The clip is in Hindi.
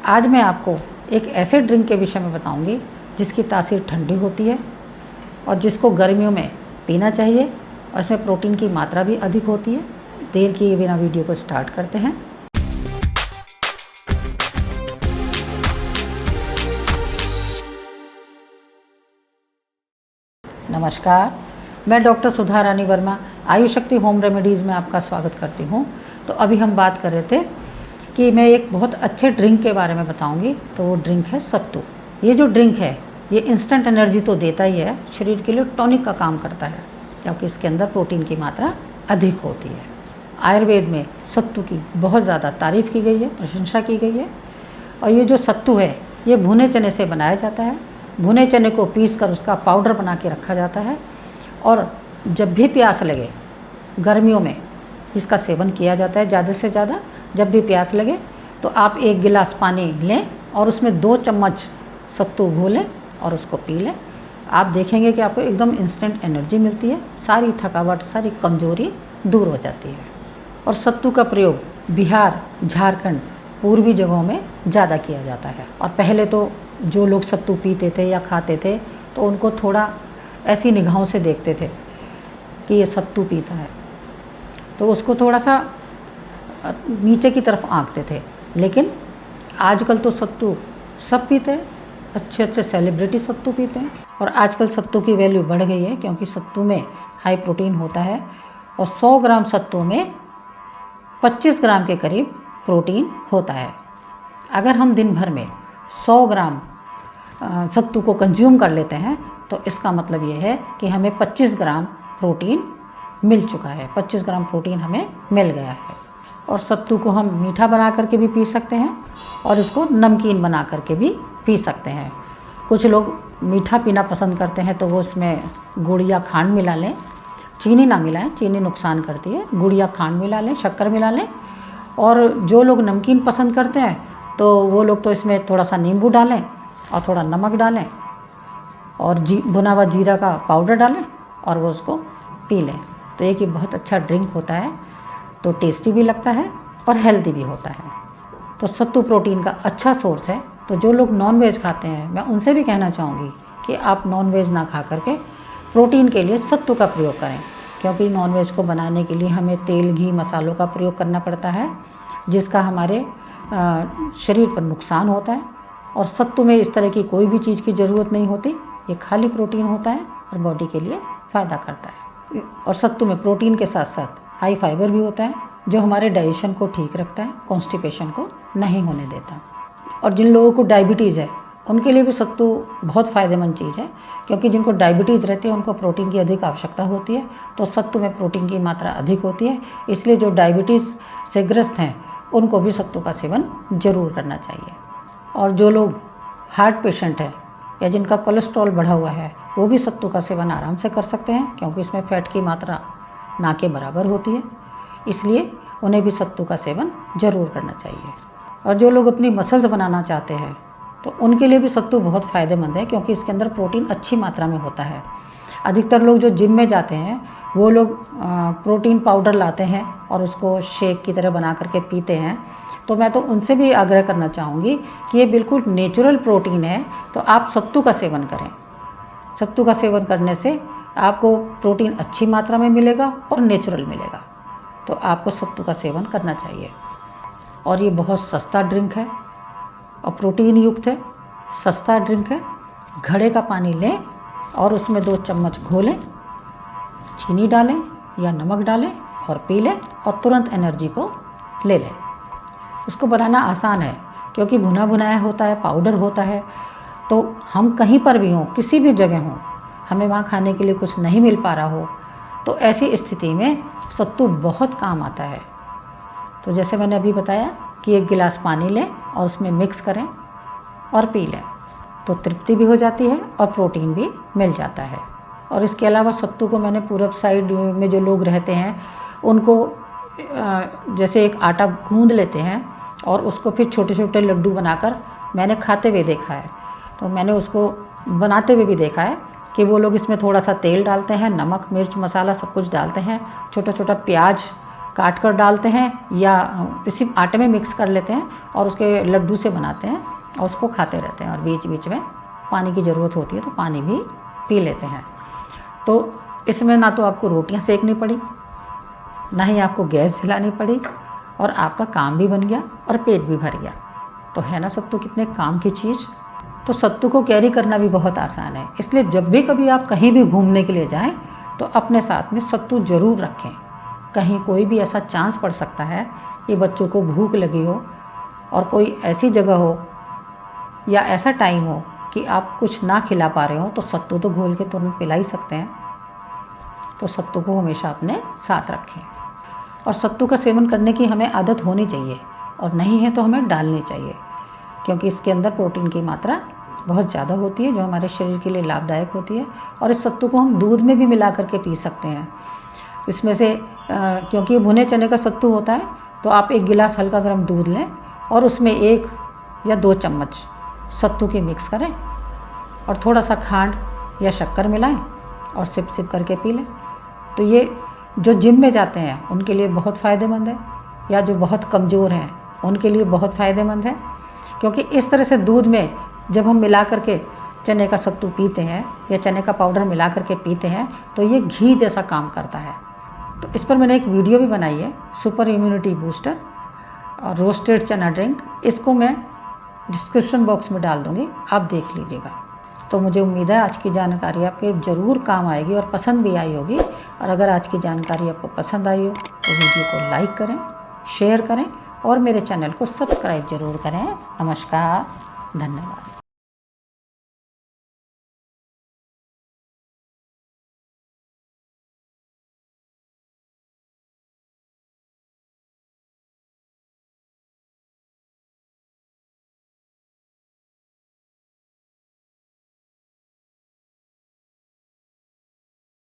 आज मैं आपको एक ऐसे ड्रिंक के विषय में बताऊंगी जिसकी तासीर ठंडी होती है और जिसको गर्मियों में पीना चाहिए और इसमें प्रोटीन की मात्रा भी अधिक होती है। देर किए बिना वीडियो को स्टार्ट करते हैं। नमस्कार, मैं डॉक्टर सुधा रानी वर्मा आयुष शक्ति होम रेमेडीज़ में आपका स्वागत करती हूँ। तो अभी हम बात कर रहे थे कि मैं एक बहुत अच्छे ड्रिंक के बारे में बताऊंगी। तो वो ड्रिंक है सत्तू। ये जो ड्रिंक है ये इंस्टेंट एनर्जी तो देता ही है, शरीर के लिए टॉनिक का काम करता है क्योंकि इसके अंदर प्रोटीन की मात्रा अधिक होती है। आयुर्वेद में सत्तू की बहुत ज़्यादा तारीफ़ की गई है, प्रशंसा की गई है। और ये जो सत्तू है ये भुने चने से बनाया जाता है। भुने चने को पीस कर उसका पाउडर बना के रखा जाता है और जब भी प्यास लगे गर्मियों में इसका सेवन किया जाता है। ज़्यादा से ज़्यादा जब भी प्यास लगे तो आप 1 गिलास पानी लें और उसमें 2 चम्मच सत्तू घोलें और उसको पी लें। आप देखेंगे कि आपको एकदम इंस्टेंट एनर्जी मिलती है, सारी थकावट, सारी कमज़ोरी दूर हो जाती है। और सत्तू का प्रयोग बिहार, झारखंड, पूर्वी जगहों में ज़्यादा किया जाता है। और पहले तो जो लोग सत्तू पीते थे या खाते थे तो उनको थोड़ा ऐसी निगाहों से देखते थे कि ये सत्तू पीता है, तो उसको थोड़ा सा नीचे की तरफ आंकते थे। लेकिन आजकल तो सत्तू सब पीते हैं, अच्छे अच्छे सेलिब्रिटी सत्तू पीते हैं। और आजकल सत्तू की वैल्यू बढ़ गई है क्योंकि सत्तू में हाई प्रोटीन होता है और 100 ग्राम सत्तू में 25 ग्राम के करीब प्रोटीन होता है। अगर हम दिन भर में 100 ग्राम सत्तू को कंज्यूम कर लेते हैं तो इसका मतलब ये है कि हमें 25 ग्राम प्रोटीन मिल चुका है, 25 ग्राम प्रोटीन हमें मिल गया है। और सत्तू को हम मीठा बना करके भी पी सकते हैं और इसको नमकीन बना करके भी पी सकते हैं। कुछ लोग मीठा पीना पसंद करते हैं तो वो उसमें गुड़ या खांड मिला लें। चीनी ना मिलाएं, चीनी नुकसान करती है। गुड़ या खांड मिला लें, शक्कर मिला लें। और जो लोग नमकीन पसंद करते हैं तो वो लोग तो इसमें थोड़ा सा नींबू डालें और थोड़ा नमक डालें और भुना हुआ जीरा का पाउडर डालें और वो उसको पी लें। तो एक ये बहुत अच्छा ड्रिंक होता है, तो टेस्टी भी लगता है और हेल्दी भी होता है। तो सत्तू प्रोटीन का अच्छा सोर्स है। तो जो लोग नॉन वेज खाते हैं मैं उनसे भी कहना चाहूँगी कि आप नॉन वेज ना खा करके प्रोटीन के लिए सत्तू का प्रयोग करें, क्योंकि नॉन वेज को बनाने के लिए हमें तेल, घी, मसालों का प्रयोग करना पड़ता है जिसका हमारे शरीर पर नुकसान होता है। और सत्तू में इस तरह की कोई भी चीज़ की ज़रूरत नहीं होती, ये खाली प्रोटीन होता है और बॉडी के लिए फ़ायदा करता है। और सत्तू में प्रोटीन के साथ साथ हाई फाइबर भी होता है जो हमारे डाइजेशन को ठीक रखता है, कॉन्स्टिपेशन को नहीं होने देता। और जिन लोगों को डायबिटीज़ है उनके लिए भी सत्तू बहुत फ़ायदेमंद चीज़ है, क्योंकि जिनको डायबिटीज़ रहती है उनको प्रोटीन की अधिक आवश्यकता होती है। तो सत्तू में प्रोटीन की मात्रा अधिक होती है, इसलिए जो डायबिटीज़ से ग्रस्त हैं उनको भी सत्तू का सेवन ज़रूर करना चाहिए। और जो लोग हार्ट पेशेंट हैं या जिनका कोलेस्ट्रॉल बढ़ा हुआ है वो भी सत्तू का सेवन आराम से कर सकते हैं, क्योंकि इसमें फ़ैट की मात्रा ना के बराबर होती है, इसलिए उन्हें भी सत्तू का सेवन ज़रूर करना चाहिए। और जो लोग अपनी मसल्स बनाना चाहते हैं तो उनके लिए भी सत्तू बहुत फ़ायदेमंद है, क्योंकि इसके अंदर प्रोटीन अच्छी मात्रा में होता है। अधिकतर लोग जो जिम में जाते हैं वो लोग प्रोटीन पाउडर लाते हैं और उसको शेक की तरह बना करके पीते हैं। तो मैं तो उनसे भी आग्रह करना चाहूँगी कि ये बिल्कुल नेचुरल प्रोटीन है, तो आप सत्तू का सेवन करें। सत्तू का सेवन करने से आपको प्रोटीन अच्छी मात्रा में मिलेगा और नेचुरल मिलेगा, तो आपको सत्तू का सेवन करना चाहिए। और ये बहुत सस्ता ड्रिंक है और प्रोटीन युक्त है, सस्ता ड्रिंक है। घड़े का पानी लें और उसमें 2 चम्मच घोलें, चीनी डालें या नमक डालें और पी लें और तुरंत एनर्जी को ले लें। इसको बनाना आसान है क्योंकि भुना भुनाया होता है, पाउडर होता है। तो हम कहीं पर भी हों, किसी भी जगह हों, हमें वहाँ खाने के लिए कुछ नहीं मिल पा रहा हो, तो ऐसी स्थिति में सत्तू बहुत काम आता है। तो जैसे मैंने अभी बताया कि 1 गिलास पानी लें और उसमें मिक्स करें और पी लें, तो तृप्ति भी हो जाती है और प्रोटीन भी मिल जाता है। और इसके अलावा सत्तू को मैंने पूरब साइड में जो लोग रहते हैं उनको जैसे एक आटा गूंद लेते हैं और उसको फिर छोटे छोटे लड्डू बनाकर मैंने खाते हुए देखा है। तो मैंने उसको बनाते हुए भी देखा है कि वो लोग इसमें थोड़ा सा तेल डालते हैं, नमक, मिर्च, मसाला सब कुछ डालते हैं, छोटा छोटा प्याज काट कर डालते हैं या इसी आटे में मिक्स कर लेते हैं और उसके लड्डू से बनाते हैं और उसको खाते रहते हैं। और बीच बीच में पानी की ज़रूरत होती है तो पानी भी पी लेते हैं। तो इसमें ना तो आपको रोटियां सेकनी पड़ी, ना ही आपको गैस जलानी पड़ी, और आपका काम भी बन गया और पेट भी भर गया। तो है ना सत्तू कितने काम की चीज़। तो सत्तू को कैरी करना भी बहुत आसान है, इसलिए जब भी कभी आप कहीं भी घूमने के लिए जाएं तो अपने साथ में सत्तू ज़रूर रखें। कहीं कोई भी ऐसा चांस पड़ सकता है कि बच्चों को भूख लगी हो और कोई ऐसी जगह हो या ऐसा टाइम हो कि आप कुछ ना खिला पा रहे हो, तो सत्तू तो घोल के तुरंत पिला ही सकते हैं। तो सत्तू को हमेशा अपने साथ रखें। और सत्तू का सेवन करने की हमें आदत होनी चाहिए, और नहीं है तो हमें डालनी चाहिए, क्योंकि इसके अंदर प्रोटीन की मात्रा बहुत ज़्यादा होती है जो हमारे शरीर के लिए लाभदायक होती है। और इस सत्तू को हम दूध में भी मिला करके पी सकते हैं। इसमें से क्योंकि ये भुने चने का सत्तू होता है, तो आप 1 गिलास हल्का गर्म दूध लें और उसमें 1 या 2 चम्मच सत्तू की मिक्स करें और थोड़ा सा खांड या शक्कर मिलाएं और सिप सिप करके पी लें। तो ये जो जिम में जाते हैं उनके लिए बहुत फ़ायदेमंद है, या जो बहुत कमज़ोर हैं उनके लिए बहुत फ़ायदेमंद है, क्योंकि इस तरह से दूध में जब हम मिला करके चने का सत्तू पीते हैं या चने का पाउडर मिला करके पीते हैं तो ये घी जैसा काम करता है। तो इस पर मैंने एक वीडियो भी बनाई है, सुपर इम्यूनिटी बूस्टर और रोस्टेड चना ड्रिंक। इसको मैं डिस्क्रिप्शन बॉक्स में डाल दूँगी, आप देख लीजिएगा। तो मुझे उम्मीद है आज की जानकारी आपके ज़रूर काम आएगी और पसंद भी आई होगी। और अगर आज की जानकारी आपको पसंद आई हो तो वीडियो को लाइक करें, शेयर करें और मेरे चैनल को सब्सक्राइब ज़रूर करें। नमस्कार, धन्यवाद।